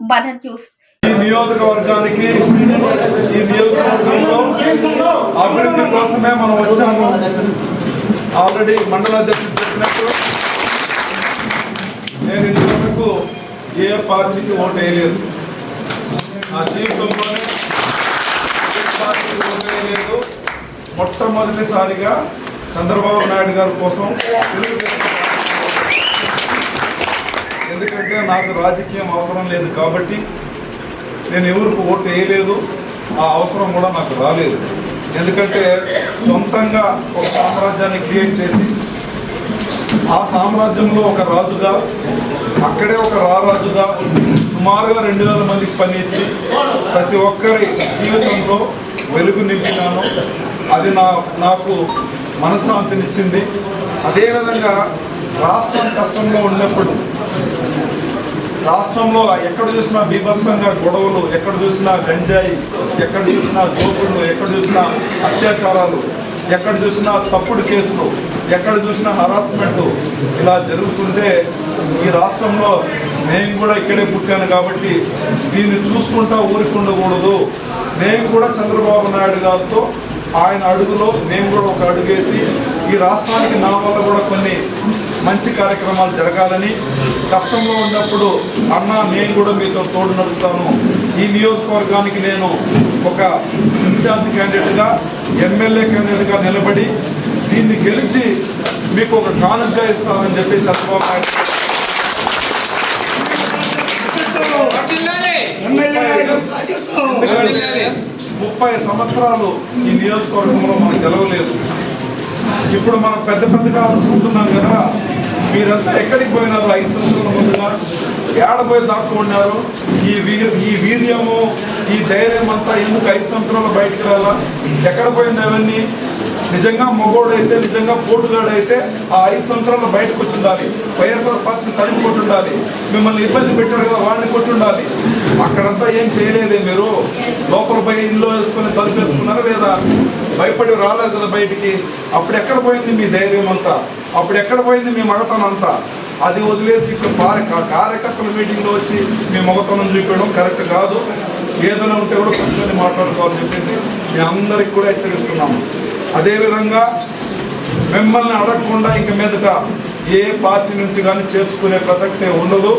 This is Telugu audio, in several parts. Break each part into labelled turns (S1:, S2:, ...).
S1: Burner news.
S2: ఈ నియోజకవర్గానికి ఈ నియోజకవర్గంలో అభివృద్ధి కోసమే మనం వచ్చాము. ఆల్రెడీ మండల అధ్యక్షుడు చెప్పినట్టు నేను ఇంతవరకు ఏ పార్టీకి ఓటు వేయలేదు. నా జీవితంలోనే ఏ పార్టీకి ఓటు వేయలేదు. మొట్టమొదటిసారిగా చంద్రబాబు నాయుడు గారి కోసం, ఎందుకంటే నాకు రాజకీయం అవసరం లేదు కాబట్టి నేను ఎవరికి ఓటు వేయలేదు. ఆ అవసరం కూడా నాకు రాలేదు. ఎందుకంటే సొంతంగా ఒక సామ్రాజ్యాన్ని క్రియేట్ చేసి ఆ సామ్రాజ్యంలో ఒక రాజుగా, అక్కడే ఒక రారాజుగా సుమారుగా 2000 మందికి పని ఇచ్చి ప్రతి ఒక్కరి జీవితంలో వెలుగు నింపినాను. అది నాకు మనశ్శాంతినిచ్చింది. అదేవిధంగా రాష్ట్రం కష్టంలో ఉన్నప్పుడు, రాష్ట్రంలో ఎక్కడ చూసినా బీభత్సంగా గొడవలు, ఎక్కడ చూసినా గంజాయి, ఎక్కడ చూసినా దోపుళ్ళు, ఎక్కడ చూసినా అత్యాచారాలు, ఎక్కడ చూసినా తప్పుడు కేసులు, ఎక్కడ చూసినా హరాస్మెంట్ ఇలా జరుగుతుంటే ఈ రాష్ట్రంలో నేను కూడా ఇక్కడే పుట్టాను కాబట్టి దీన్ని చూసుకుంటా ఊరుకుండకూడదు. నేను కూడా చంద్రబాబు నాయుడు గారితో ఆయన అడుగులో మేము కూడా ఒక అడుగేసి ఈ రాష్ట్రానికి నా వల్ల కూడా కొన్ని మంచి కార్యక్రమాలు జరగాలని, కష్టంలో ఉన్నప్పుడు అన్న నేను కూడా మీతో తోడు నడుస్తాను, ఈ నియోజకవర్గానికి నేను ఒక ఇన్ఛార్జ్ క్యాండిడేట్గా, ఎమ్మెల్యే క్యాండిడేట్గా నిలబడి దీన్ని గెలిచి మీకు ఒక కానుకగా ఇస్తానని చెప్పి చంద్రబాబు నాయుడు 30 సంవత్సరాలు ఈ నియోజకవర్గంలో మనకు గెలవలేదు. ఇప్పుడు మనం పెద్ద పెద్దగా అనుకుంటున్నాం కదా, మీరంతా ఎక్కడికి పోయినారు? 5 సంవత్సరాల ముందుగా ఏడపోయి దాక్కున్నారు. ఈ వీర్యము, ఈ ధైర్యం అంతా ఎందుకు 5 సంవత్సరాలు బయటకు రాలా? ఎక్కడ పోయింది అవన్నీ? నిజంగా మగోడైతే, నిజంగా పోటుగాడైతే ఆ 5 సంవత్సరాలు బయటకు వచ్చి ఉండాలి. వైఎస్ఆర్ పార్టీని తరిమి కొట్టుండాలి. మిమ్మల్ని ఇబ్బంది పెట్టాడు కదా, వాడిని కొట్టుండాలి. అక్కడంతా ఏం చేయలేదే మీరు? లోపల పోయి ఇల్లు వేసుకొని తలుపేసుకున్నారా లేదా? భయపడి రాలేదు కదా బయటికి. అప్పుడు ఎక్కడ పోయింది మీ ధైర్యం అంతా? అప్పుడు ఎక్కడ పోయింది మీ మగతనం అంతా? అది వదిలేసి ఇప్పుడు కార్యకర్తల మీటింగ్లో వచ్చి మీ మగతనం చూపించడం కరెక్ట్ కాదు. ఏదైనా ఉంటే కూడా కూర్చొని మాట్లాడుకోవాలని చెప్పేసి మీ అందరికి కూడా హెచ్చరిస్తున్నాము. అదేవిధంగా మిమ్మల్ని అడగకుండా ఇంక మీదట ఏ పార్టీ నుంచి కానీ చేర్చుకునే ప్రసక్తే ఉండదు.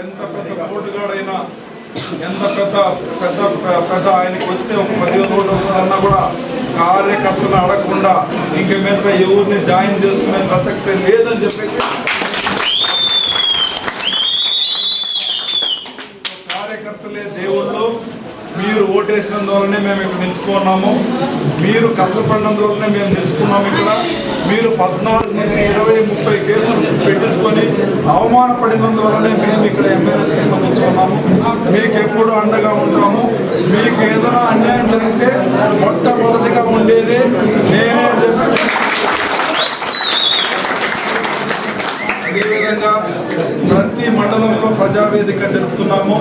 S2: ఎంత పెద్ద పోటుగాడైనా, ఎంత పెద్ద ఆయనకి వస్తే ఒక 10,000 ఓట్లు వస్తుందన్నా కూడా కార్యకర్తను అడగకుండా ఇంక మీద ఎవరిని జాయిన్ చేసుకునే ప్రసక్తే లేదని చెప్పేసి కార్యకర్తలే దేవుళ్ళు. మీరు ఓటేసినందువల్లనే మేము ఇక్కడ నిలుచుకున్నాము. మీరు కష్టపడినందువల్లనే మేము నిలుచుకున్నాము. ఇక్కడ మీరు 14 నుంచి 20, 30 కేసులు పెట్టించుకొని అవమానపడినందువల్లనే మేము ఇక్కడ ఎమ్మెల్యే సీట్లో నిలుచుకున్నాము. మీకు ఎప్పుడు అండగా ఉంటాము. మీకు ఏదైనా అన్యాయం జరిగితే మొట్టమొదటిగా ఉండేది నేనే అని చెప్పేసి, అదేవిధంగా ప్రతి మండలంలో ప్రజావేదిక జరుపుతున్నాము.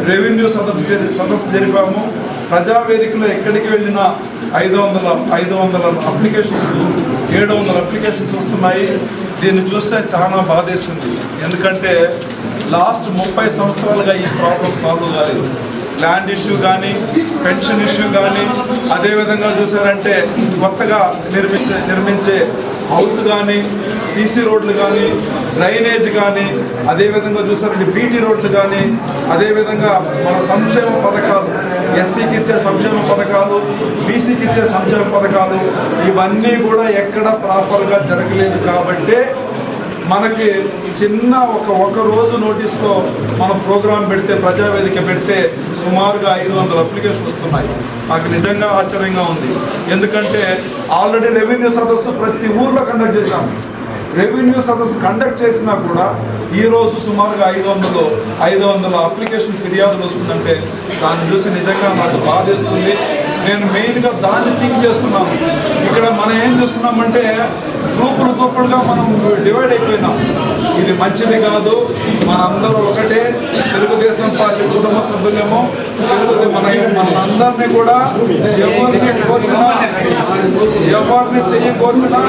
S2: రెవెన్యూ సదస్సు జరిపాము. ప్రజావేదికలో ఎక్కడికి వెళ్ళినా 500 అప్లికేషన్స్, 700 అప్లికేషన్స్ వస్తున్నాయి. దీన్ని చూస్తే చాలా బాధేస్తుంది. ఎందుకంటే లాస్ట్ 30 సంవత్సరాలుగా ఈ ప్రాబ్లం సాల్వ్ కాలేదు. ల్యాండ్ ఇష్యూ కానీ, పెన్షన్ ఇష్యూ కానీ, అదేవిధంగా చూసారంటే కొత్తగా నిర్మించే హౌస్ కానీ, సీసీ రోడ్లు కానీ, డ్రైనేజ్ కానీ, అదేవిధంగా చూసారంటే బీటీ రోడ్లు కానీ, అదేవిధంగా మన సంక్షేమ పథకాలు, ఎస్సీకి ఇచ్చే సంక్షేమ పథకాలు, బీసీకి ఇచ్చే సంక్షేమ పథకాలు, ఇవన్నీ కూడా ఎక్కడ ప్రాపర్గా జరగలేదు. కాబట్టి మనకి చిన్న ఒక రోజు నోటీస్లో మనం ప్రోగ్రాం పెడితే, ప్రజావేదిక పెడితే సుమారుగా 500 అప్లికేషన్లు వస్తున్నాయి. నాకు నిజంగా ఆశ్చర్యంగా ఉంది. ఎందుకంటే ఆల్రెడీ రెవెన్యూ సదస్సు ప్రతి ఊర్లో కండక్ట్ చేశాము. రెవెన్యూ సదస్సు కండక్ట్ చేసినా కూడా ఈరోజు సుమారుగా 500 అప్లికేషన్ ఫిర్యాదులు వస్తుందంటే దాన్ని చూసి నిజంగా నాకు బాధేస్తుంది. నేను మెయిన్గా దాన్ని థింక్ చేస్తున్నాను. ఇక్కడ మనం ఏం చేస్తున్నామంటే గ్రూపులుగా మనం డివైడ్ అయిపోయినాం. ఇది మంచిది కాదు. మనందరూ ఒకటే. తెలుగుదేశం పార్టీ కుటుంబ సభ్యులేమో మనందరినీ కూడా ఎవరిని కోసినా ఎవరిని చెయ్యి కోసినా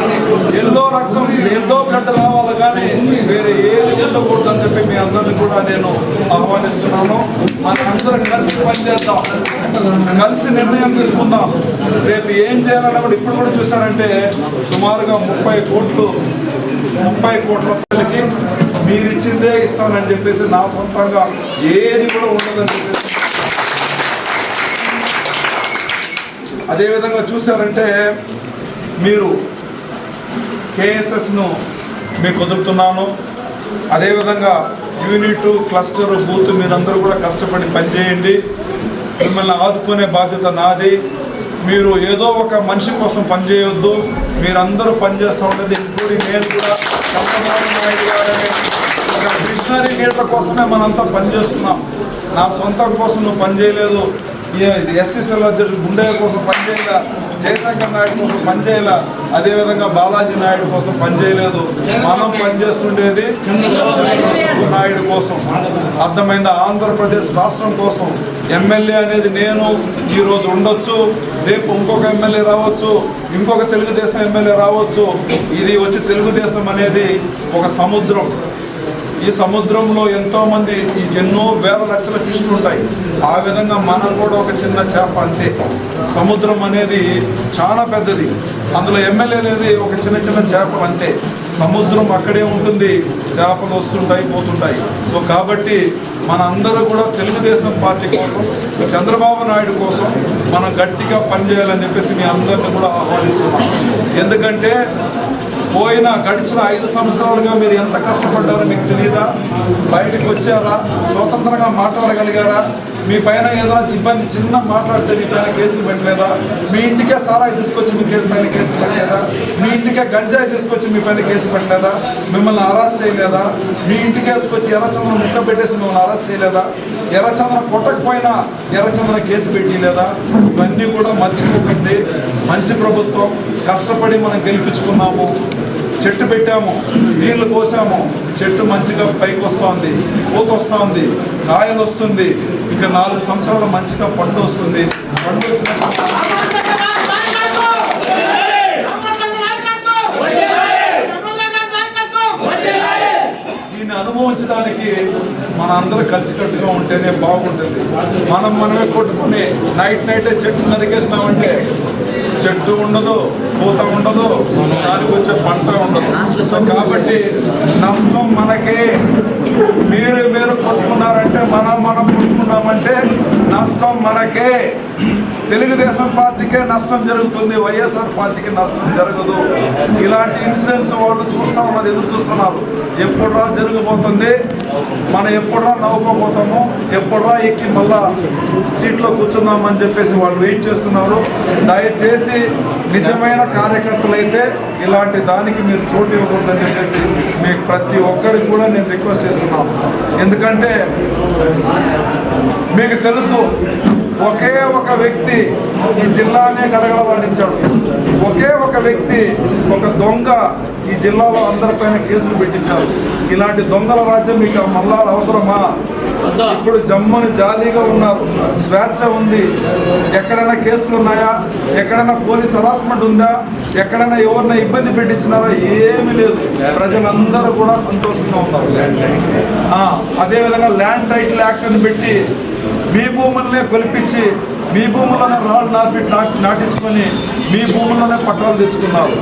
S2: ఎల్లో రక్తం ఎల్లో బ్లడ్ రావాలి కానీ వేరే ఏది ఉండకూడదని చెప్పి మీ అందరినీ కూడా నేను ఆహ్వానిస్తున్నాను. మనందరం కలిసి పనిచేద్దాం, కలిసి నిర్ణయం తీసుకుందాం. రేపు ఏం చేయాలన్నా కూడా ఇప్పుడు కూడా చూసారంటే సుమారుగా 30 కోట్ల రూపాయలకి మీరు ఇచ్చిందే ఇస్తానని చెప్పేసి నా సొంతంగా ఏది కూడా ఉండదని చెప్పేసి అదేవిధంగా చూసారంటే మీరు కేఎస్ఎస్ను మీకు వదులుతున్నాను. అదేవిధంగా యూనిట్ క్లస్టర్ బూత్ మీరందరూ కూడా కష్టపడి పనిచేయండి. మిమ్మల్ని ఆదుకునే బాధ్యత నాది. మీరు ఏదో ఒక మనిషి కోసం పనిచేయొద్దు, మీరందరూ పనిచేస్తూ ఉంటుంది. ఇంక్లూడింగ్ నేను కూడా చంద్రబాబు నాయుడు గారనే ఒక మిషనరీ లీడర్ కోసమే మనంతా పనిచేస్తున్నాం. నా సొంతం కోసం నువ్వు పనిచేయలేదు, ఎస్సీసీఎల్ అధ్యక్షుడు గుండెయ్య కోసం పనిచేయాల, జయశంకర్ నాయుడు కోసం పనిచేయాల, అదేవిధంగా బాలాజీ నాయుడు కోసం పనిచేయలేదు. మనం పనిచేస్తుండేది చంద్రబాబు నాయుడు కోసం. అర్థమైందా? ఆంధ్రప్రదేశ్ రాష్ట్రం కోసం. ఎమ్మెల్యే అనేది నేను ఈరోజు ఉండొచ్చు, రేపు ఇంకొక ఎమ్మెల్యే రావచ్చు, ఇంకొక తెలుగుదేశం ఎమ్మెల్యే రావచ్చు. ఇది వచ్చి తెలుగుదేశం అనేది ఒక సముద్రం. ఈ సముద్రంలో ఎంతోమంది ఎన్నో వేల లక్షల ఫిష్లు ఉంటాయి. ఆ విధంగా మనం కూడా ఒక చిన్న చేప అంతే. సముద్రం అనేది చాలా పెద్దది, అందులో ఎమ్మెల్యే అనేది ఒక చిన్న చేపలు అంతే. సముద్రం అక్కడే ఉంటుంది, చేపలు వస్తుంటాయి పోతుంటాయి. సో కాబట్టి మన అందరూ కూడా తెలుగుదేశం పార్టీ కోసం, చంద్రబాబు నాయుడు కోసం మనం గట్టిగా పనిచేయాలని చెప్పేసి మీ అందరినీ కూడా ఆహ్వానిస్తున్నాం. ఎందుకంటే గడిచిన 5 సంవత్సరాలుగా మీరు ఎంత కష్టపడ్డారో మీకు తెలియదా? బయటకు వచ్చారా? స్వతంత్రంగా మాట్లాడగలిగారా? మీ పైన ఏదైనా ఇబ్బంది చిన్న మాట్లాడితే మీ పైన కేసులు పెట్టలేదా? మీ ఇంటికే సారాయి తీసుకొచ్చి మీ పైన కేసులు పెట్టలేదా? మీ ఇంటికే గంజాయి తీసుకొచ్చి మీ పైన కేసు పెట్టలేదా? మిమ్మల్ని అరెస్ట్ చేయలేదా? మీ ఇంటికే తీసుకొచ్చి ఎర్రచంద్రం ముక్క పెట్టేసి మిమ్మల్ని అరెస్ట్ చేయలేదా? ఎర్రచంద్రం కొట్టకపోయినా ఎర్రచంద్రం కేసు పెట్టలేదా? ఇవన్నీ కూడా మర్చిపోకండి. మంచి ప్రభుత్వం, కష్టపడి మనం గెలిపించుకున్నాము, చెట్టు పెట్టాము, నీళ్లు పోసాము, చెట్టు మంచిగా పైకి వస్తుంది, పూత వస్తుంది, కాయలు వస్తుంది. ఇంకా 4 సంవత్సరాలు మంచిగా పండు వస్తుంది. పండు వచ్చినప్పుడు దీన్ని అనుభవించడానికి మన అందరూ కలిసికట్టుగా ఉంటేనే బాగుంటుంది. మనమే కొట్టుకుని నైటే చెట్టు నరికేసినామంటే చెట్టు ఉండదు, పూత ఉండదు, దానికి వచ్చే పంట ఉండదు. సో కాబట్టి నష్టం మనకే. మీరు కొట్టుకున్నారంటే మనం కొట్టుకున్నామంటే నష్టం మనకే. తెలుగుదేశం పార్టీకే నష్టం జరుగుతుంది, వైఎస్ఆర్ పార్టీకి నష్టం జరగదు. ఇలాంటి ఇన్సిడెంట్స్ వాళ్ళు చూస్తూ ఉన్నారు, ఎదురు చూస్తున్నారు. ఎప్పుడురా జరిగిపోతుంది, మనం ఎప్పుడురా నవ్వుకోపోతాము, ఎప్పుడురా ఎక్కి మళ్ళా సీట్లో కూర్చుందామని చెప్పేసి వాళ్ళు వెయిట్ చేస్తున్నారు. దయచేసి నిజమైన కార్యకర్తలైతే ఇలాంటి దానికి మీరు చోటు ఇవ్వకూడదని చెప్పేసి మీకు ప్రతి ఒక్కరికి కూడా నేను రిక్వెస్ట్ చేస్తున్నాను. ఎందుకంటే మీకు తెలుసు, ఒకే ఒక వ్యక్తి ఈ జిల్లానే గడగడలాడించాడు. ఒకే ఒక వ్యక్తి, ఒక దొంగ ఈ జిల్లాలో అందరిపైన కేసులు పెట్టించారు. ఇలాంటి దొంగల రాజ్యం మీకు మళ్ళా అవసరమా? ఇప్పుడు జమ్మని జాలీగా ఉన్నారు, స్వేచ్ఛ ఉంది. ఎక్కడైనా కేసులు ఉన్నాయా? ఎక్కడైనా పోలీస్ హరాస్మెంట్ ఉందా? ఎక్కడైనా ఎవరినైనా ఇబ్బంది పెట్టించినారా? ఏమీ లేదు. ప్రజలందరూ కూడా సంతోషంగా ఉన్నారు. అదేవిధంగా ల్యాండ్ టైటిల్ యాక్ట్ అని పెట్టి మీ భూములనే కొలిపించి మీ భూముల్లోనే రాళ్ళు నాటించుకొని మీ భూముల్లోనే పట్టాలు తెచ్చుకున్నారు.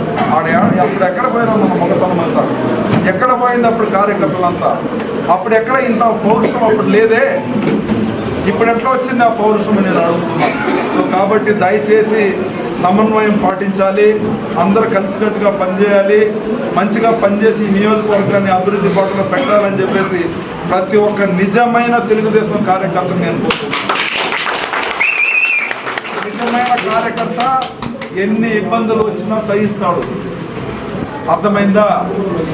S2: అప్పుడు ఎక్కడ పోయినా మన మొగతనం అంతా ఎక్కడ పోయింది? అప్పుడు కార్యకర్తలంతా అప్పుడు ఎక్కడ ఇంత పౌరుషం అప్పుడు లేదే, ఇప్పుడు ఎట్లా వచ్చింది ఆ పౌరుషం నేను అడుగుతున్నాను. సో కాబట్టి దయచేసి సమన్వయం పాటించాలి, అందరూ కలిసికట్టుగా పనిచేయాలి, మంచిగా పనిచేసి ఈ నియోజకవర్గాన్ని అభివృద్ధి బాటలో పెట్టాలని చెప్పేసి ప్రతి ఒక్క నిజమైన తెలుగుదేశం కార్యకర్తను నేను కోరుతున్నాను. నిజమైన కార్యకర్త ఎన్ని ఇబ్బందులు వచ్చినా సహిస్తాడు. అర్థమైందా?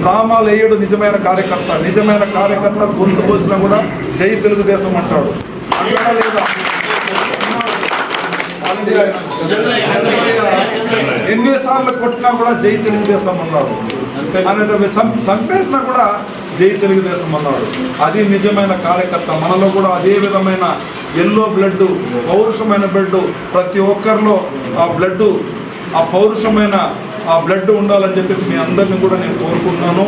S2: డ్రామాలు వేయడు నిజమైన కార్యకర్త. నిజమైన కార్యకర్త గొంతు పోసినా కూడా జై తెలుగుదేశం అంటాడు. అంటాడా లేదా? ఎన్నిసార్లు కొట్టినా కూడా జై తెలుగుదేశం అన్నాడు. అనేటువంటి చంపేసినా కూడా జై తెలుగుదేశం అన్నాడు. అది నిజమైన కార్యకర్త. మనలో కూడా అదే విధమైన ఎల్లో బ్లడ్, పౌరుషమైన బ్లడ్, ప్రతి ఒక్కరిలో ఆ బ్లడ్, ఆ పౌరుషమైన ఆ బ్లడ్ ఉండాలని చెప్పేసి మీ అందరిని కూడా నేను కోరుకుంటున్నాను.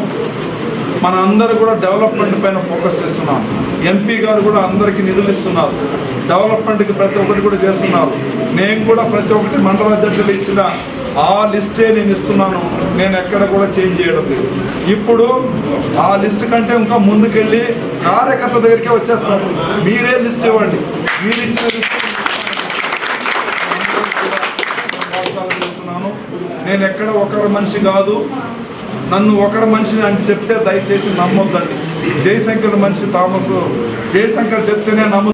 S2: మన అందరూ కూడా డెవలప్మెంట్ పైన ఫోకస్ చేస్తున్నాం. ఎంపీ గారు కూడా అందరికీ నిధులు ఇస్తున్నారు, డెవలప్మెంట్కి ప్రతి ఒక్కటి కూడా చేస్తున్నారు. నేను కూడా ప్రతి ఒక్కటి మండల అధ్యక్షులు ఇచ్చిన ఆ లిస్టే నేను ఇస్తున్నాను. నేను ఎక్కడ కూడా చేంజ్ చేయడం లేదు. ఇప్పుడు ఆ లిస్ట్ కంటే ఇంకా ముందుకెళ్ళి కార్యకర్త దగ్గరికే వచ్చేస్తాను. మీరే లిస్ట్ ఇవ్వండి, మీరు ఇచ్చిన లిస్ట్ చేస్తున్నాను. నేను ఎక్కడ ఒకరి మనిషి కాదు. నన్ను ఒకరి మనిషిని అంటే చెప్తే దయచేసి నమ్మొద్దండి. జయశంకర్ మనిషి థామస్, జయశంకర్ చెప్తేనే నమ్ము